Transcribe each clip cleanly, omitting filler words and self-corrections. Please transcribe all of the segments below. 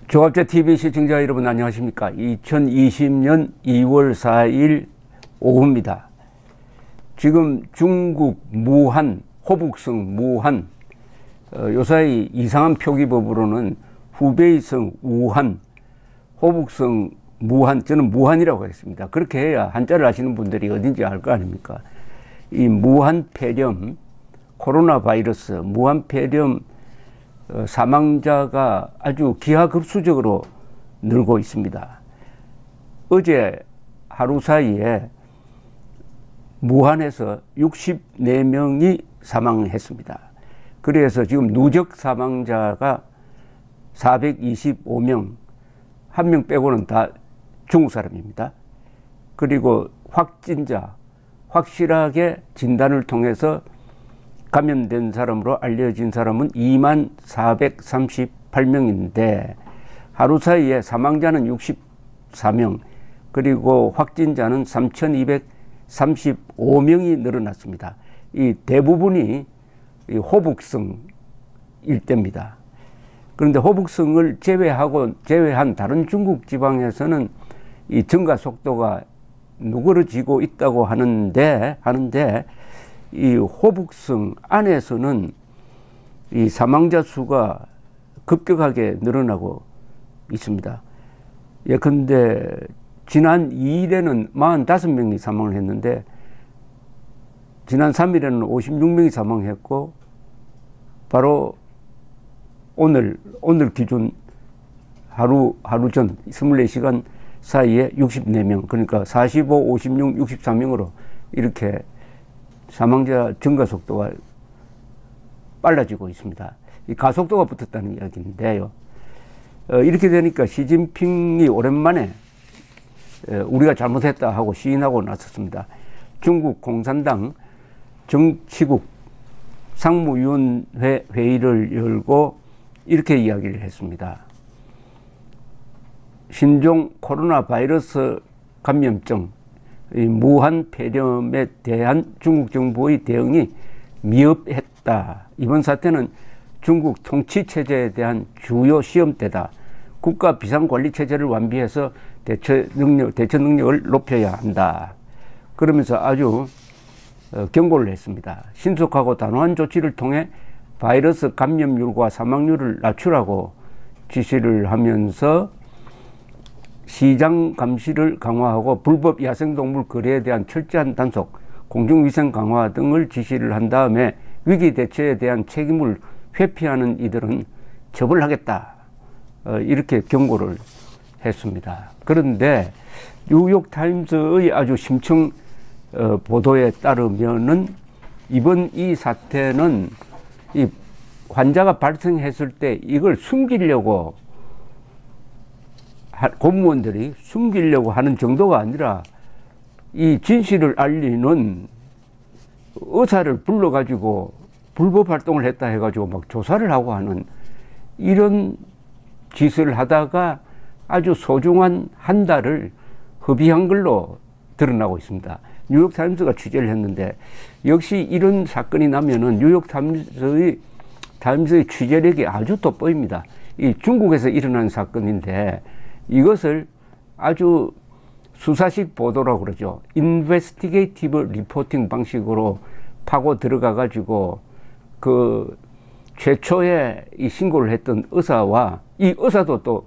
조갑자 TV 시청자 여러분 안녕하십니까? 2020년 2월 4일 오후입니다. 지금 중국 무한, 호북성 무한, 요사이 이상한 표기법으로는 후베이성 우한, 호북성 무한, 저는 무한이라고 하겠습니다. 그렇게 해야 한자를 아시는 분들이 어딘지 알 거 아닙니까? 이 무한 폐렴, 코로나 바이러스, 무한 폐렴 사망자가 아주 기하급수적으로 늘고 있습니다. 어제 하루 사이에 무한에서 64명이 사망했습니다. 그래서 지금 누적 사망자가 425명, 한 명 빼고는 다 중국 사람입니다. 그리고 확진자, 확실하게 진단을 통해서 감염된 사람으로 알려진 사람은 2438명인데 하루 사이에 사망자는 64명, 그리고 확진자는 3235명이 늘어났습니다. 이 대부분이 이 호북성 일대입니다. 그런데 호북성을 제외한 다른 중국 지방에서는 이 증가 속도가 누그러지고 있다고 하는데 이 호북성 안에서는 이 사망자 수가 급격하게 늘어나고 있습니다. 예컨대 지난 2일에는 45명이 사망을 했는데 지난 3일에는 56명이 사망했고 바로 오늘 기준 하루 전 24시간 사이에 64명, 그러니까 45, 56, 64명으로 이렇게 사망자 증가 속도가 빨라지고 있습니다. 이 가속도가 붙었다는 이야기인데요. 이렇게 되니까 시진핑이 오랜만에 우리가 잘못했다 하고 시인하고 나섰습니다. 중국 공산당 정치국 상무위원회 회의를 열고 이렇게 이야기를 했습니다. 신종 코로나 바이러스 감염증 이 무한 폐렴에 대한 중국 정부의 대응이 미흡했다. 이번 사태는 중국 통치 체제에 대한 주요 시험대다. 국가 비상관리 체제를 완비해서 대처 능력을 높여야 한다. 그러면서 아주 경고를 했습니다. 신속하고 단호한 조치를 통해 바이러스 감염률과 사망률을 낮추라고 지시를 하면서 시장 감시를 강화하고 불법 야생동물 거래에 대한 철저한 단속, 공중위생 강화 등을 지시를 한 다음에 위기 대처에 대한 책임을 회피하는 이들은 처벌하겠다. 이렇게 경고를 했습니다. 그런데 뉴욕타임스의 아주 심층 보도에 따르면은 이번 이 사태는 이 환자가 발생했을 때 이걸 숨기려고 공무원들이 숨기려고 하는 정도가 아니라 이 진실을 알리는 의사를 불러가지고 불법 활동을 했다 해가지고 막 조사를 하고 하는 이런 짓을 하다가 아주 소중한 한 달을 허비한 걸로 드러나고 있습니다. 뉴욕타임스가 취재를 했는데 역시 이런 사건이 나면은 뉴욕타임스의 취재력이 아주 돋보입니다. 이 중국에서 일어난 사건인데 이것을 아주 수사식 보도라고 그러죠. 인베스티게이티브 리포팅 방식으로 파고 들어가 가지고 그 최초에 이 신고를 했던 의사와 이 의사도 또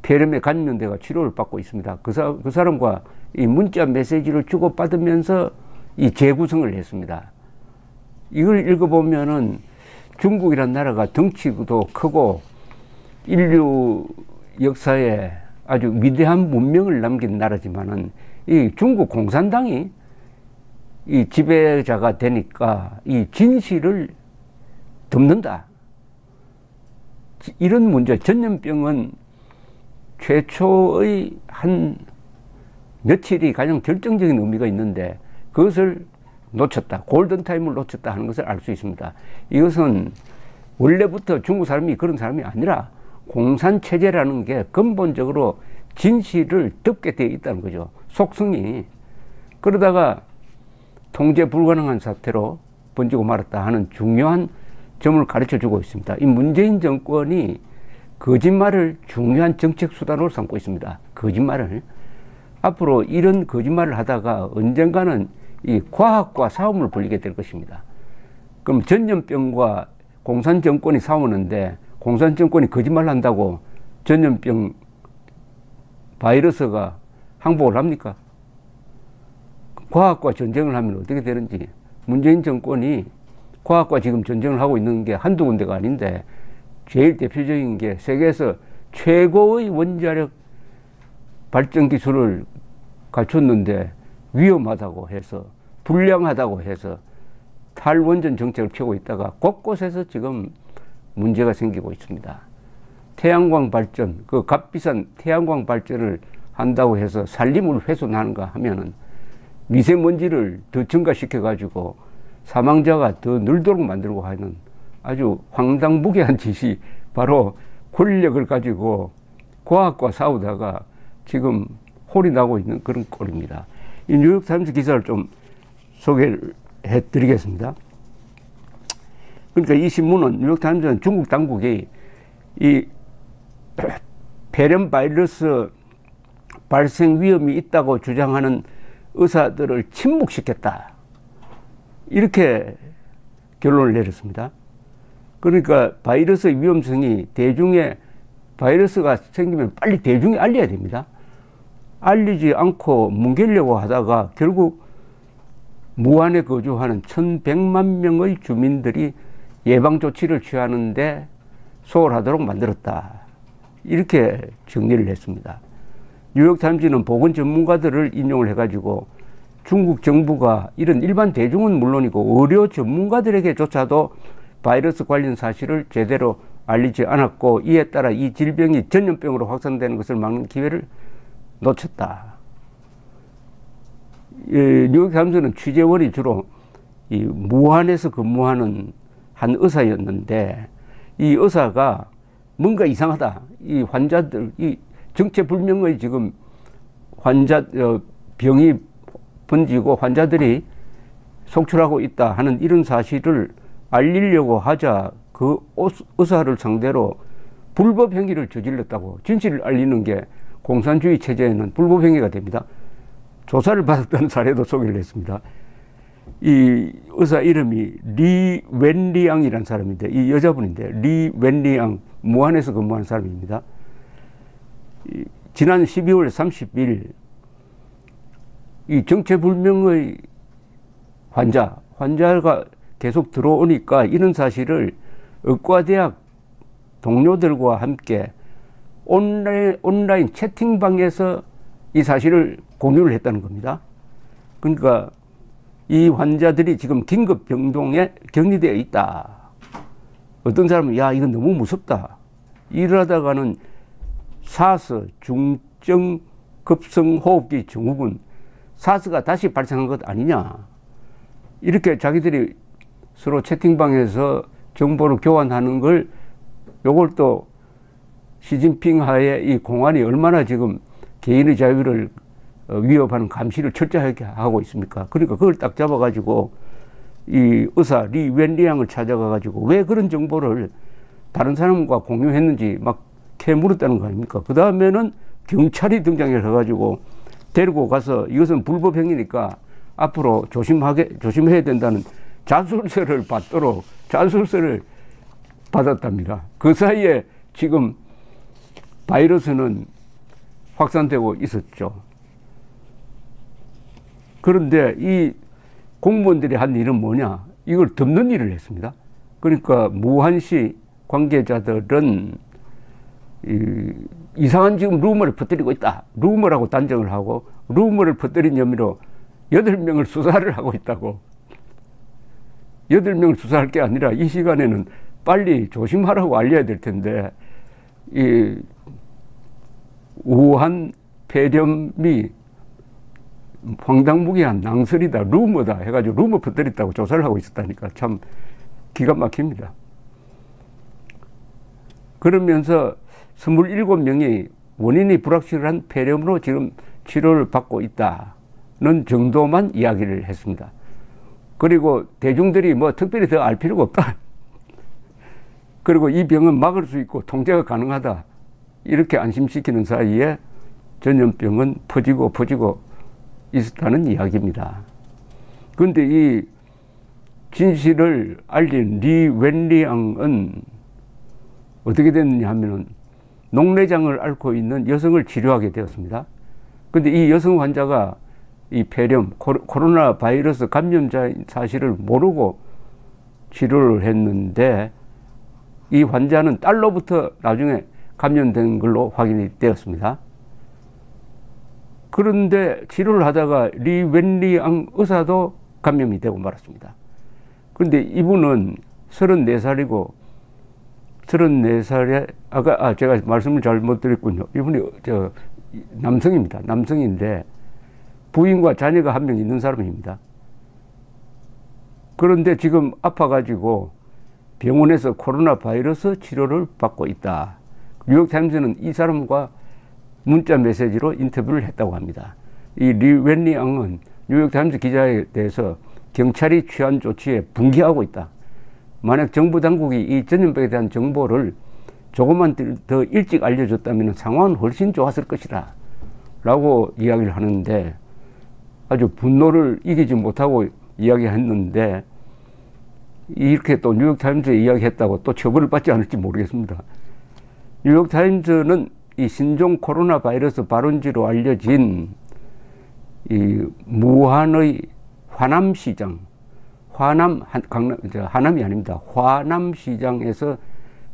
폐렴에 감염돼가 치료를 받고 있습니다. 그 사람과 이 문자 메시지를 주고받으면서 이 재구성을 했습니다. 이걸 읽어보면은 중국이란 나라가 덩치도 크고 인류 역사에 아주 위대한 문명을 남긴 나라지만은 이 중국 공산당이 이 지배자가 되니까 이 진실을 덮는다. 이런 문제, 전염병은 최초의 한 며칠이 가장 결정적인 의미가 있는데 그것을 놓쳤다. 골든타임을 놓쳤다 하는 것을 알 수 있습니다. 이것은 원래부터 중국 사람이 그런 사람이 아니라 공산체제라는 게 근본적으로 진실을 덮게 되어 있다는 거죠. 속성이. 그러다가 통제 불가능한 사태로 번지고 말았다 하는 중요한 점을 가르쳐 주고 있습니다. 이 문재인 정권이 거짓말을 중요한 정책 수단으로 삼고 있습니다. 거짓말을. 앞으로 이런 거짓말을 하다가 언젠가는 이 과학과 싸움을 벌이게 될 것입니다. 그럼 전염병과 공산정권이 싸우는데 공산정권이 거짓말 한다고 전염병 바이러스가 항복을 합니까? 과학과 전쟁을 하면 어떻게 되는지. 문재인 정권이 과학과 지금 전쟁을 하고 있는 게 한두 군데가 아닌데 제일 대표적인 게 세계에서 최고의 원자력 발전 기술을 갖췄는데 위험하다고 해서 불량하다고 해서 탈원전 정책을 펴고 있다가 곳곳에서 지금 문제가 생기고 있습니다. 태양광 발전, 그 값비싼 태양광 발전을 한다고 해서 산림을 훼손하는가 하면은 미세먼지를 더 증가시켜 가지고 사망자가 더 늘도록 만들고 하는 아주 황당무계한 짓이 바로 권력을 가지고 과학과 싸우다가 지금 홀이 나고 있는 그런 꼴입니다. 이 뉴욕타임스 기사를 좀 소개를 해드리겠습니다. 그러니까 이 신문은, 뉴욕타임스는 중국 당국이 이 폐렴 바이러스 발생 위험이 있다고 주장하는 의사들을 침묵시켰다, 이렇게 결론을 내렸습니다. 그러니까 바이러스의 위험성이, 대중에 바이러스가 생기면 빨리 대중에 알려야 됩니다. 알리지 않고 뭉개려고 하다가 결국 무안에 거주하는 1100만 명의 주민들이 예방조치를 취하는데 소홀하도록 만들었다, 이렇게 정리를 했습니다. 뉴욕타임즈는 보건 전문가들을 인용을 해가지고 중국 정부가 이런 일반 대중은 물론이고 의료 전문가들에게조차도 바이러스 관련 사실을 제대로 알리지 않았고, 이에 따라 이 질병이 전염병으로 확산되는 것을 막는 기회를 놓쳤다. 뉴욕타임스는 취재원이 주로 이 무한에서 근무하는 한 의사였는데, 이 의사가 뭔가 이상하다, 이 환자들, 이 정체불명의 지금 병이 번지고 환자들이 속출하고 있다 하는 이런 사실을 알리려고 하자 그 의사를 상대로 불법 행위를 저질렀다고. 진실을 알리는 게 공산주의 체제에는 불법 행위가 됩니다. 조사를 받았다는 사례도 소개를 했습니다. 이 의사 이름이 리 웬리앙이라는 사람인데, 이 여자분인데, 리 웬리앙, 무안에서 근무하는 사람입니다. 지난 12월 30일 이 정체불명의 환자가 계속 들어오니까 이런 사실을 의과대학 동료들과 함께 온라인 채팅방에서 이 사실을 공유를 했다는 겁니다. 그러니까 이 환자들이 지금 긴급 병동에 격리되어 있다. 어떤 사람은 야, 이건 너무 무섭다, 이러다가는 사스, 중증 급성호흡기 증후군, 사스가 다시 발생한 것 아니냐, 이렇게 자기들이 서로 채팅방에서 정보를 교환하는 걸, 요걸 또 시진핑 하에 이 공안이 얼마나 지금 개인의 자유를 위협하는 감시를 철저하게 하고 있습니까? 그러니까 그걸 딱 잡아가지고 이 의사 리 웬리앙을 찾아가가지고 왜 그런 정보를 다른 사람과 공유했는지 막 캐물었다는 거 아닙니까? 그 다음에는 경찰이 등장해가지고 데리고 가서 이것은 불법 행위니까 앞으로 조심해야 된다는 자술서를 받도록 자술서를 받았답니다. 그 사이에 지금 바이러스는 확산되고 있었죠. 그런데 이 공무원들이 한 일은 뭐냐, 이걸 덮는 일을 했습니다. 그러니까 무한시 관계자들은 이상한 지금 루머를 퍼뜨리고 있다, 루머라고 단정을 하고, 루머를 퍼뜨린 혐의로 8명을 수사를 하고 있다고. 8명을 수사할 게 아니라 이 시간에는 빨리 조심하라고 알려야 될 텐데, 이 우한 폐렴이 황당무계한 낭설이다, 루머다 해가지고 루머 퍼뜨렸다고 조사를 하고 있었다니까 참 기가 막힙니다. 그러면서 27명이 원인이 불확실한 폐렴으로 지금 치료를 받고 있다는 정도만 이야기를 했습니다. 그리고 대중들이 뭐 특별히 더 알 필요가 없다. 그리고 이 병은 막을 수 있고 통제가 가능하다. 이렇게 안심시키는 사이에 전염병은 퍼지고 있었다는 이야기입니다. 그런데 이 진실을 알린 리 웬리앙은 어떻게 됐느냐 하면은 녹내장을 앓고 있는 여성을 치료하게 되었습니다. 그런데 이 여성 환자가 이 폐렴, 코로나 바이러스 감염자인 사실을 모르고 치료를 했는데 이 환자는 딸로부터 나중에 감염된 걸로 확인이 되었습니다. 그런데 치료를 하다가 리 웬리앙 의사도 감염이 되고 말았습니다. 그런데 이분은 34살이고 34살에 제가 말씀을 잘못 드렸군요. 이분이 남성입니다. 남성인데 부인과 자녀가 한 명 있는 사람입니다. 그런데 지금 아파가지고 병원에서 코로나 바이러스 치료를 받고 있다. 뉴욕타임즈는 이 사람과 문자 메시지로 인터뷰를 했다고 합니다. 이 리 웬리앙은 뉴욕타임즈 기자에 대해서 경찰이 취한 조치에 분개하고 있다. 만약 정부 당국이 이 전염병에 대한 정보를 조금만 더 일찍 알려줬다면 상황은 훨씬 좋았을 것이다 라고 이야기를 하는데 아주 분노를 이기지 못하고 이야기했는데 이렇게 또 뉴욕타임즈에 이야기했다고 또 처벌을 받지 않을지 모르겠습니다. 뉴욕타임즈는 이 신종 코로나 바이러스 발원지로 알려진 이 무한의 화남시장, 하남이 아닙니다. 화남시장에서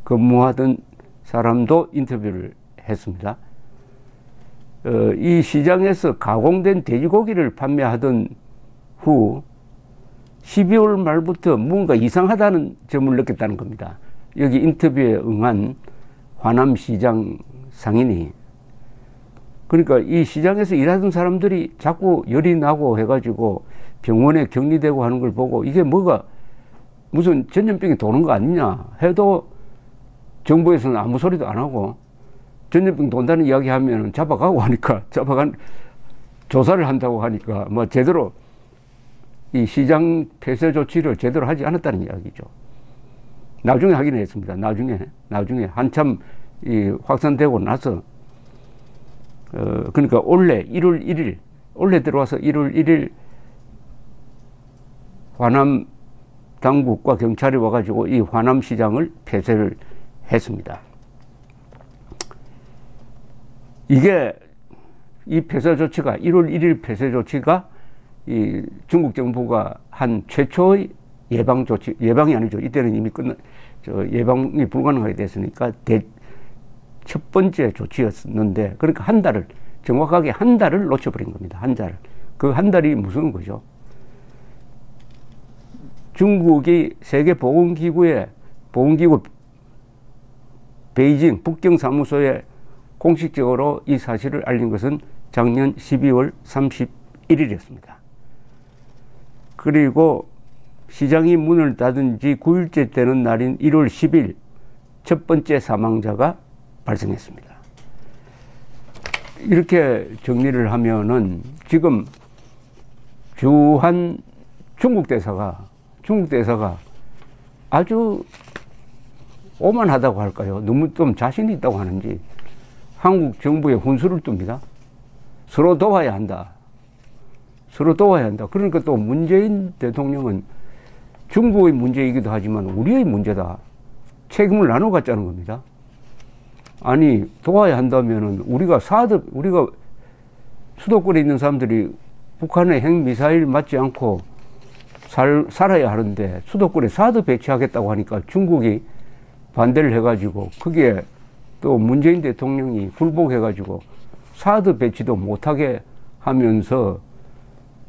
근무하던 사람도 인터뷰를 했습니다. 이 시장에서 가공된 돼지고기를 판매하던 후 12월 말부터 뭔가 이상하다는 점을 느꼈다는 겁니다. 여기 인터뷰에 응한 화남시장 상인이. 그러니까 이 시장에서 일하던 사람들이 자꾸 열이 나고 해가지고 병원에 격리되고 하는 걸 보고 이게 뭐가 무슨 전염병이 도는 거 아니냐 해도 정부에서는 아무 소리도 안 하고 전염병 돈다는 이야기 하면 잡아가고 하니까 조사를 한다고 하니까 뭐 제대로 이 시장 폐쇄 조치를 제대로 하지 않았다는 이야기죠. 나중에 하긴 했습니다. 나중에 한참 이 확산되고 나서 그러니까 올해 1월 1일 올해 들어와서 1월 1일 화남 당국과 경찰이 와가지고 이 화남 시장을 폐쇄를 했습니다. 이게 이 폐쇄 조치가 1월 1일 폐쇄 조치가 이 중국 정부가 한 최초의 예방 조치, 예방이 아니죠. 이때는 이미 예방이 불가능하게 됐으니까 첫 번째 조치였는데 그러니까 정확하게 한 달을 놓쳐버린 겁니다. 한 달. 그 한 달이 무슨 거죠? 중국이 세계보건기구 베이징 북경사무소에 공식적으로 이 사실을 알린 것은 작년 12월 31일이었습니다. 그리고 시장이 문을 닫은 지 9일째 되는 날인 1월 10일 첫 번째 사망자가 발생했습니다. 이렇게 정리를 하면은 지금 주한 중국 대사가 아주 오만하다고 할까요? 너무 좀 자신이 있다고 하는지 한국 정부에 훈수를 둡니다. 서로 도와야 한다. 그러니까 또 문재인 대통령은 중국의 문제이기도 하지만 우리의 문제다. 책임을 나눠 갖자는 겁니다. 아니 도와야 한다면은 우리가 수도권에 있는 사람들이 북한의 핵미사일 맞지 않고 살아야 하는데 수도권에 사드 배치하겠다고 하니까 중국이 반대를 해가지고 그게 또 문재인 대통령이 굴복해가지고 사드 배치도 못하게 하면서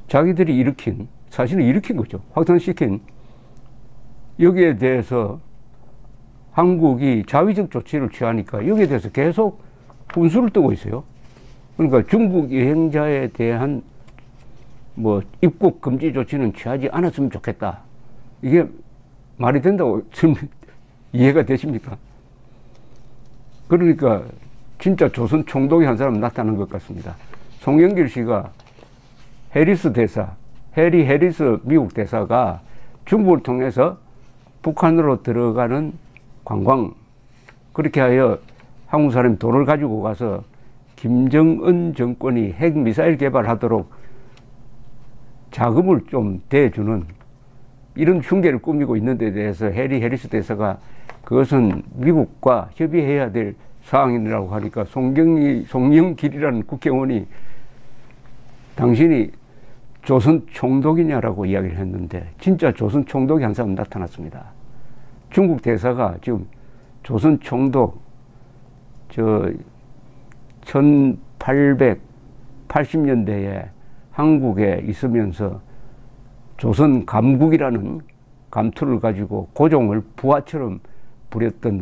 자기들이 사실은 일으킨 거죠. 확산시킨 여기에 대해서 한국이 자위적 조치를 취하니까 여기에 대해서 계속 훈수를 뜨고 있어요. 그러니까 중국 여행자에 대한 뭐 입국 금지 조치는 취하지 않았으면 좋겠다. 이게 말이 된다고 이해가 되십니까? 그러니까 진짜 조선 총독이 한 사람 나타난 것 같습니다. 송영길 씨가 해리 해리스 미국 대사가 중국을 통해서 북한으로 들어가는 관광, 그렇게 하여 한국 사람이 돈을 가지고 가서 김정은 정권이 핵미사일 개발하도록 자금을 좀 대주는 이런 흉계를 꾸미고 있는 데 대해서 해리 해리스 대사가 그것은 미국과 협의해야 될 사항이라고 하니까 송영길이라는 국회의원이 당신이 조선 총독이냐라고 이야기를 했는데 진짜 조선 총독이 한 사람 나타났습니다. 중국 대사가 지금 조선 총독 저 1880년대에 한국에 있으면서 조선 감국이라는 감투를 가지고 고종을 부하처럼 부렸던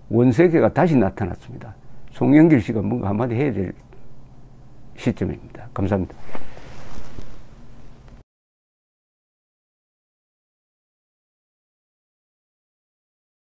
원세계가 다시 나타났습니다. 송영길 씨가 뭔가 한마디 해야 될 시점입니다. 감사합니다.